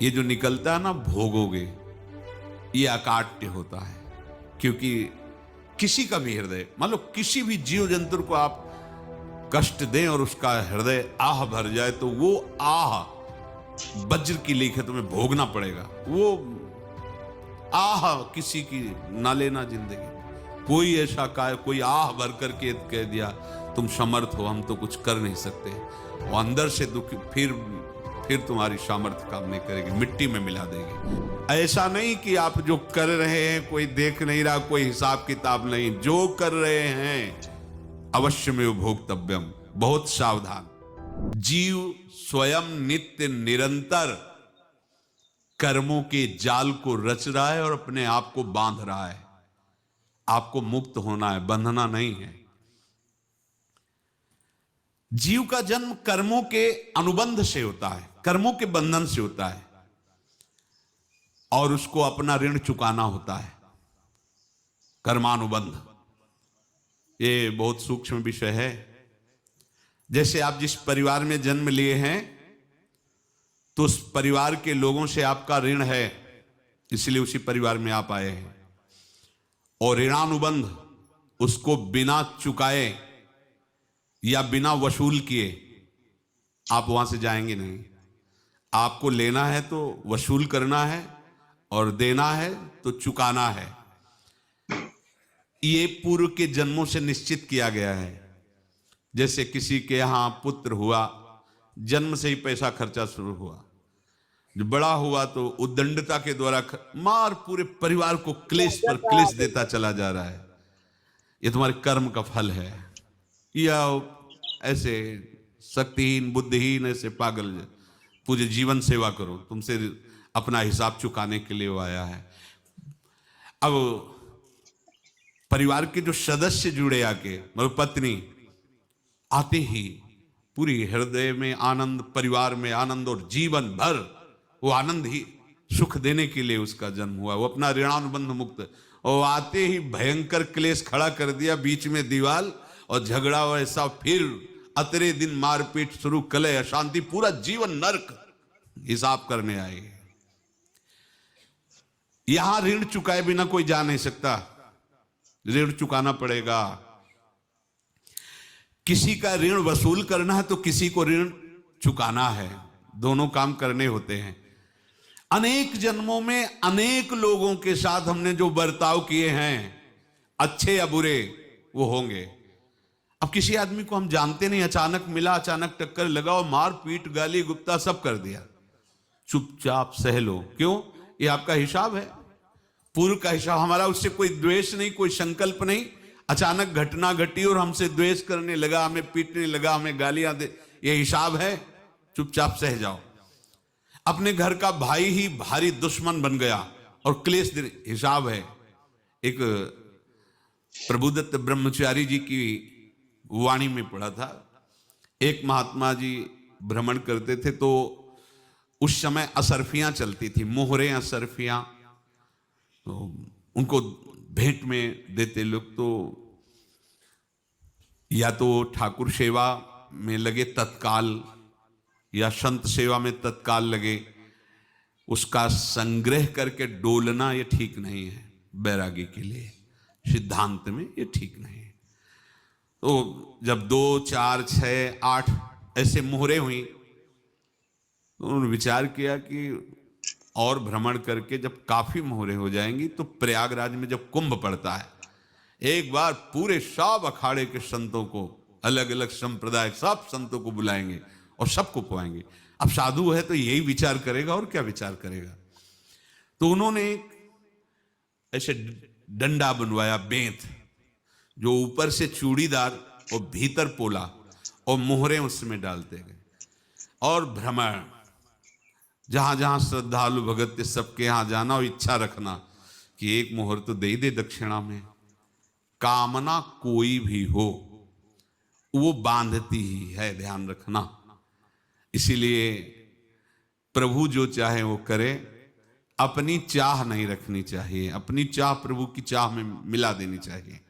ये जो निकलता है ना भोगोगे, ये अकाट्य होता है। क्योंकि किसी का भी हृदय, मान लो किसी भी जीव जंतु को आप कष्ट दें और उसका हृदय आह भर जाए, तो वो आह वज्र की लीक है, तुम्हें भोगना पड़ेगा। वो आह किसी की ना लेना जिंदगी। कोई ऐसा कोई आह भर करके कह दिया तुम समर्थ हो, हम तो कुछ कर नहीं सकते, वो अंदर से दुखी, फिर तुम्हारी सामर्थ्य काम नहीं करेगी, मिट्टी में मिला देगी। ऐसा नहीं कि आप जो कर रहे हैं कोई देख नहीं रहा, कोई हिसाब किताब नहीं, जो कर रहे हैं अवश्य में भोक्तव्यम। बहुत सावधान। जीव स्वयं नित्य निरंतर कर्मों के जाल को रच रहा है और अपने आप को बांध रहा है। आपको मुक्त होना है, बंधना नहीं है। जीव का जन्म कर्मों के अनुबंध से होता है, कर्मों के बंधन से होता है, और उसको अपना ऋण चुकाना होता है। कर्मानुबंध ये बहुत सूक्ष्म विषय है। जैसे आप जिस परिवार में जन्म लिए हैं, तो उस परिवार के लोगों से आपका ऋण है, इसलिए उसी परिवार में आप आए हैं। और ऋणानुबंध, उसको बिना चुकाए या बिना वसूल किए आप वहां से जाएंगे नहीं। आपको लेना है तो वसूल करना है, और देना है तो चुकाना है। ये पूर्व के जन्मों से निश्चित किया गया है। जैसे किसी के यहां पुत्र हुआ, जन्म से ही पैसा खर्चा शुरू हुआ, जो बड़ा हुआ तो उद्दंडता के द्वारा मार पूरे परिवार को क्लेश पर क्लेश देता चला जा रहा है। ये तुम्हारे कर्म का फल है। या ऐसे शक्तिहीन बुद्धिहीन ऐसे पागल पूरे जीवन सेवा करो, तुमसे अपना हिसाब चुकाने के लिए वो आया है। अब परिवार के जो सदस्य जुड़े आके, मतलब पत्नी आते ही पूरी हृदय में आनंद, परिवार में आनंद, और जीवन भर वो आनंद ही सुख देने के लिए उसका जन्म हुआ। वो अपना ऋणानुबंध मुक्त, और आते ही भयंकर क्लेश खड़ा कर दिया, बीच में दीवार और झगड़ा वैसा, फिर अतरे दिन मारपीट शुरू, कलह अशांति, पूरा जीवन नरक हिसाब करने आए। यहां ऋण चुकाए बिना कोई जा नहीं सकता, ऋण चुकाना पड़ेगा। किसी का ऋण वसूल करना है तो किसी को ऋण चुकाना है, दोनों काम करने होते हैं। अनेक जन्मों में अनेक लोगों के साथ हमने जो बर्ताव किए हैं, अच्छे या बुरे, वो होंगे। अब किसी आदमी को हम जानते नहीं, अचानक मिला, अचानक टक्कर लगा और मार पीट गाली गुप्ता सब कर दिया, चुपचाप सह लो। क्यों? ये आपका हिसाब है, पूर्व का हिसाब। हमारा उससे कोई द्वेष नहीं, कोई संकल्प नहीं। अचानक घटना घटी और हमसे द्वेष करने लगा, हमें पीटने लगा, हमें गालियां दे, ये हिसाब है, चुपचाप सह जाओ। अपने घर का भाई ही भारी दुश्मन बन गया और क्लेश दे, हिसाब है। एक प्रभुदत्त ब्रह्मचारी जी की वाणी में पढ़ा था, एक महात्मा जी भ्रमण करते थे, तो उस समय असरफियां चलती थी, मोहरे असरफियां, तो उनको भेंट में देते लोग। तो या तो ठाकुर सेवा में लगे तत्काल, या संत सेवा में तत्काल लगे, उसका संग्रह करके डोलना ये ठीक नहीं है। बैरागी के लिए सिद्धांत में ये ठीक नहीं है। तो जब 2, 4, 6, 8 ऐसे मोहरे हुई, तो उन्होंने विचार किया कि और भ्रमण करके जब काफी मोहरे हो जाएंगी, तो प्रयागराज में जब कुंभ पड़ता है, एक बार पूरे सब अखाड़े के संतों को, अलग अलग संप्रदाय सब संतों को बुलाएंगे और सबको पवाएंगे। अब साधु है तो यही विचार करेगा, और क्या विचार करेगा। तो उन्होंने ऐसे डंडा बनवाया, बेंत, जो ऊपर से चूड़ीदार और भीतर पोला, और मोहरे उसमें डालते गए। और भ्रमण, जहां जहां श्रद्धालु भगत थे सबके यहां जाना, और इच्छा रखना कि एक मोहर तो दे दे दक्षिणा में। कामना कोई भी हो वो बांधती ही है, ध्यान रखना। इसीलिए प्रभु जो चाहे वो करे, अपनी चाह नहीं रखनी चाहिए, अपनी चाह प्रभु की चाह में मिला देनी चाहिए।